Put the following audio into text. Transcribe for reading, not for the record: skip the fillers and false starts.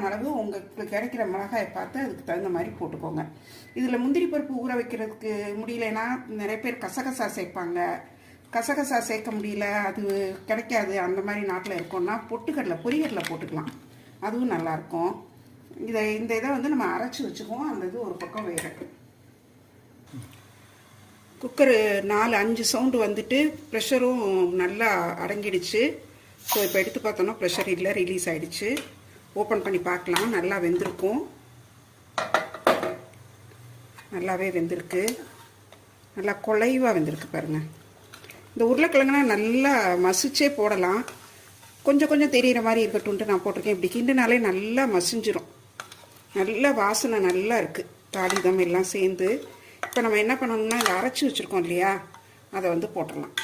அளவு உங்களுக்கு கிடைக்கிற மிளகாயை பார்த்து அதுக்கு தகுந்த மாதிரி போட்டுக்கோங்க. இதில் முந்திரி பருப்பு ஊற வைக்கிறதுக்கு முடியலன்னா நிறைய பேர் கசகசா சேர்ப்பாங்க. கசகசா சேர்க்க முடியல, அது கிடைக்காது, அந்த மாதிரி நாட்டில் இருக்கோம்னா பொட்டுக்கடலை பொரிகடலை போட்டுக்கலாம், அதுவும் நல்லாயிருக்கும். இந்த இதை வந்து நம்ம அரைச்சி வச்சுக்குவோம். அந்த இது ஒரு பக்கம் வேறு. குக்கரு 4-5 சவுண்டு வந்துட்டு ப்ரெஷரும் நல்லா அடங்கிடுச்சு. ஸோ இப்போ எடுத்து பார்த்தோன்னா ப்ரெஷர் இல்லை, ரிலீஸ் ஆகிடுச்சு. ஓப்பன் பண்ணி பார்க்கலாம். நல்லா வெந்திருக்கும், நல்லாவே வெந்திருக்கு, நல்லா குலைவாக வெந்திருக்கு பாருங்கள். இந்த உருளைக்கிழங்குனா நல்லா மசிச்சே போடலாம். கொஞ்சம் கொஞ்சம் தெரிகிற மாதிரி இருக்கட்டும்ன்ட்டு நான் போட்டிருக்கேன். இப்படி கிண்டுனாலே நல்லா மசிஞ்சிரும். நல்ல வாசனை நல்லா இருக்குது, தாளிதம் எல்லாம் சேர்ந்து. இப்போ நம்ம என்ன பண்ணணும்னா இதை அரைச்சி வச்சுருக்கோம் இல்லையா, அதை வந்து போட்டுடலாம்.